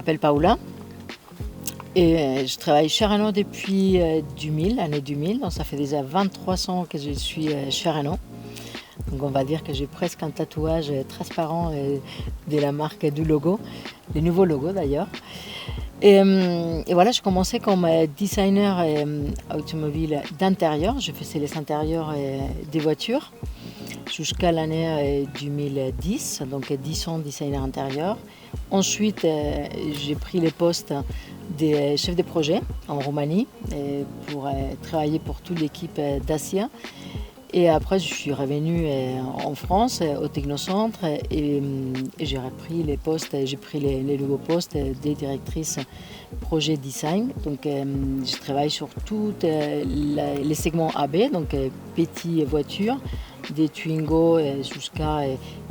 m'appelle Paola et je travaille chez Renault depuis 2000, l'année 2000. Donc ça fait déjà 23 ans que je suis chez Renault. Donc on va dire que j'ai presque un tatouage transparent de la marque du logo, le nouveau logo d'ailleurs. Et voilà, je commençais comme designer automobile d'intérieur. Je faisais les intérieurs des voitures jusqu'à l'année 2010, donc 10 ans designer intérieur. Ensuite, j'ai pris les postes des chefs de projet en Roumanie pour travailler pour toute l'équipe d'Asia. Et après, je suis revenue en France, au Technocentre, et j'ai repris les postes, j'ai pris les nouveaux postes des directrices projet design. Donc, je travaille sur tous les segments AB, donc petites voitures, des Twingo jusqu'à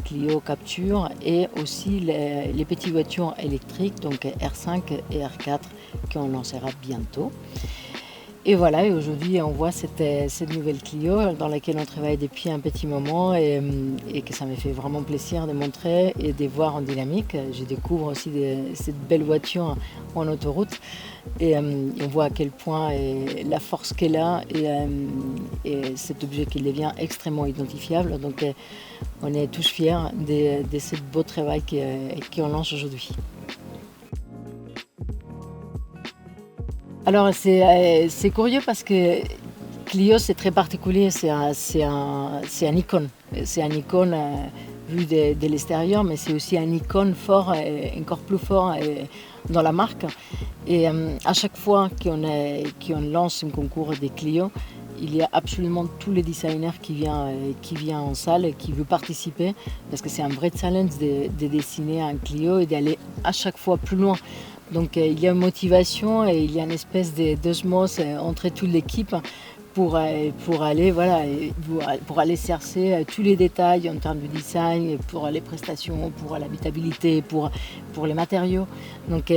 Clio Capture, et aussi les petites voitures électriques, donc R5 et R4, qu'on lancera bientôt. Et voilà, et aujourd'hui on voit cette nouvelle Clio dans laquelle on travaille depuis un petit moment et que ça me fait vraiment plaisir de montrer et de voir en dynamique. Je découvre aussi cette belle voiture en autoroute et on voit à quel point la force qu'elle a et cet objet qui devient extrêmement identifiable. Donc on est tous fiers de ce beau travail qu'on lance aujourd'hui. Alors c'est curieux parce que Clio c'est très particulier, c'est un icône. C'est un icône vu de l'extérieur, mais c'est aussi un icône fort, encore plus fort dans la marque. Et à chaque fois qu'on lance un concours des Clio, il y a absolument tous les designers qui viennent en salle et qui veulent participer parce que c'est un vrai challenge de dessiner un Clio et d'aller à chaque fois plus loin. Donc il y a une motivation et il y a une espèce d'osmose entre toute l'équipe pour aller chercher tous les détails en termes de design, pour les prestations, pour l'habitabilité, pour les matériaux. Donc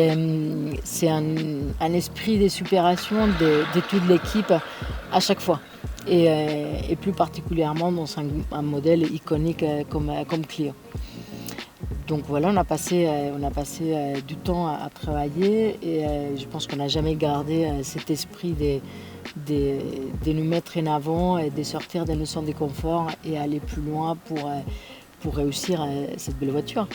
c'est un esprit de supération de toute l'équipe à chaque fois. Et plus particulièrement dans un modèle iconique comme Clio. Donc voilà, on a passé du temps à travailler et je pense qu'on n'a jamais gardé cet esprit de nous mettre en avant et de sortir de nos zones de confort et aller plus loin pour réussir cette belle voiture.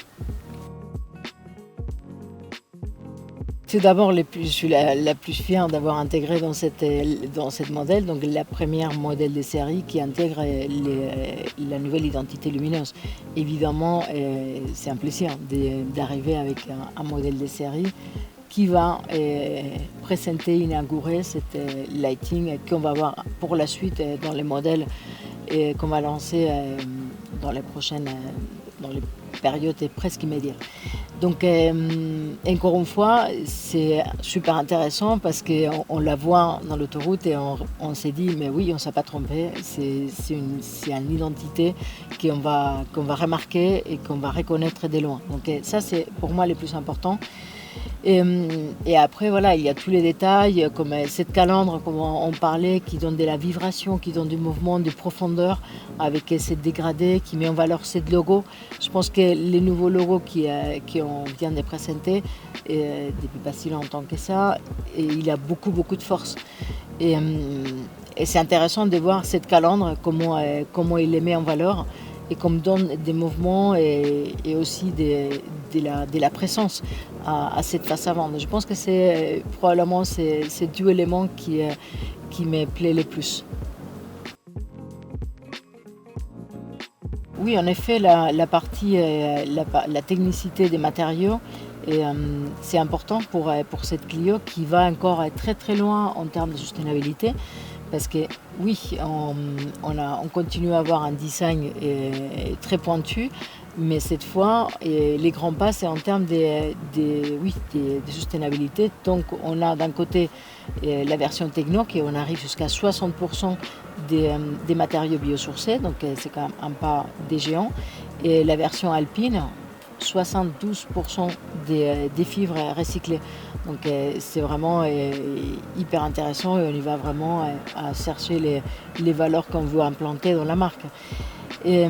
Tout d'abord, je suis la plus fière d'avoir intégré dans cette modèle, donc la première modèle de série qui intègre la nouvelle identité lumineuse. Évidemment, c'est un plaisir d'arriver avec un modèle de série qui va présenter, inaugurer cette lighting qu'on va voir pour la suite dans les modèles qu'on va lancer dans les périodes presque immédiates. Donc encore une fois, c'est super intéressant parce qu'on la voit dans l'autoroute et on s'est dit mais oui, on ne s'est pas trompé, c'est une identité qu'on va remarquer et qu'on va reconnaître de loin. Donc ça c'est pour moi le plus important. Et après voilà, il y a tous les détails comme cette calandre comme on parlait qui donne de la vibration, qui donne du mouvement, de profondeur avec cette dégradée qui met en valeur ce logo. Je pense que les nouveaux logos qu'on vient de présenter depuis pas si longtemps que ça, et il a beaucoup de force. Et c'est intéressant de voir cette calandre, comment il les met en valeur et comme donne des mouvements et aussi de la présence à cette face avant. Je pense que c'est probablement ces deux éléments qui me plaît le plus. Oui, en effet, la partie, la technicité des matériaux, c'est important pour cette Clio qui va encore très très loin en termes de sustainabilité. Parce que oui, on continue à avoir un design très pointu, mais cette fois, les grands pas, c'est en termes de sustainabilité. Donc on a d'un côté la version techno, qui on arrive jusqu'à 60% des matériaux biosourcés, donc c'est quand même un pas des géants. Et la version alpine, 72% des fibres recyclées. Donc c'est vraiment hyper intéressant et on y va vraiment à chercher les valeurs qu'on veut implanter dans la marque. Et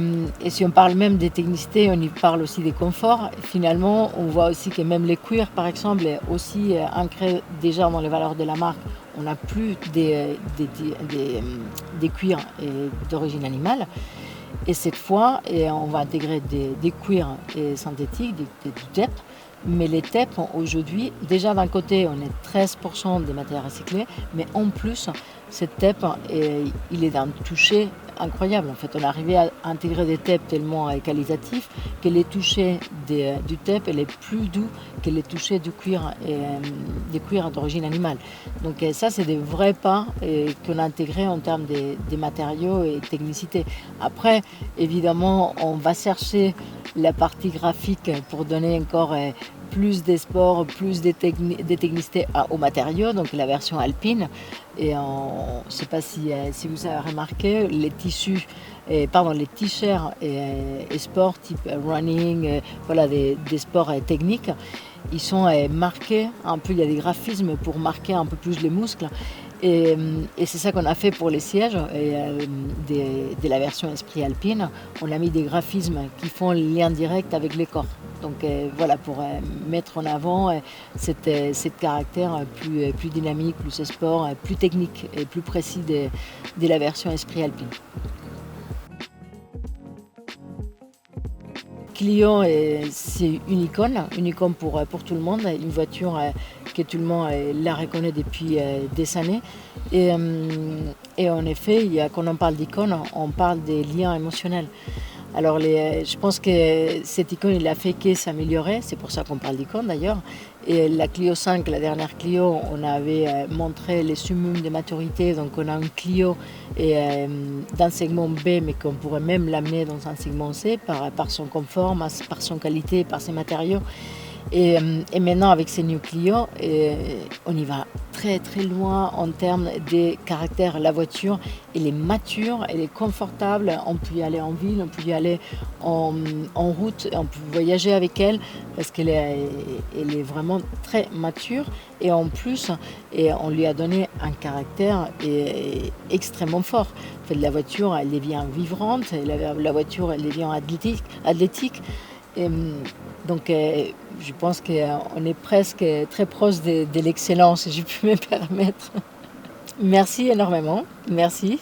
si on parle même des technicités, on y parle aussi des conforts. Et finalement, on voit aussi que même les cuirs, par exemple, est aussi ancré déjà dans les valeurs de la marque. On n'a plus des cuirs d'origine animale. Et cette fois, on va intégrer des cuirs synthétiques, du TEP. Mais les TEP, aujourd'hui, déjà d'un côté, on est 13% des matières recyclées, mais en plus, cette TEP, il est d'un toucher incroyable. En fait, on est arrivé à intégrer des TEP tellement qualitatifs que les touchés du TEP est plus doux que les touchés du cuir, des cuirs d'origine animale. Donc ça, c'est des vrais pas qu'on a intégrés en termes des matériaux et technicité. Après, évidemment, on va chercher la partie graphique pour donner encore plus des sports, plus des technicités aux matériaux, donc la version alpine. Et je ne sais pas si vous avez remarqué, les tissus, les t-shirts et sports type running, voilà, des sports techniques, ils sont marqués un peu, il y a des graphismes pour marquer un peu plus les muscles. Et c'est ça qu'on a fait pour les sièges de la version Esprit Alpine. On a mis des graphismes qui font le lien direct avec les corps. Donc voilà, pour mettre en avant cette caractère plus dynamique, plus sport, plus technique et plus précis de la version Esprit Alpine. Clio, c'est une icône pour tout le monde, une voiture que tout le monde la reconnaît depuis des années. Et en effet, quand on parle d'icône, on parle des liens émotionnels. Alors je pense que cette icône, il a fait que s'améliorer, c'est pour ça qu'on parle d'icône d'ailleurs. Et la Clio 5, la dernière Clio, on avait montré les summums de maturité, donc on a une Clio d'un segment B, mais qu'on pourrait même l'amener dans un segment C par son confort, par son qualité, par ses matériaux. Et maintenant, avec ces New Clio, on y va très très loin en termes des caractères. La voiture, elle est mature, elle est confortable. On peut y aller en ville, on peut y aller en route, on peut voyager avec elle parce qu'elle est vraiment très mature. Et en plus, on lui a donné un caractère extrêmement fort. En fait, la voiture, elle devient vivante, la voiture, elle devient athlétique. Donc je pense qu'on est presque très proche de l'excellence, si je peux me permettre. Merci énormément, merci.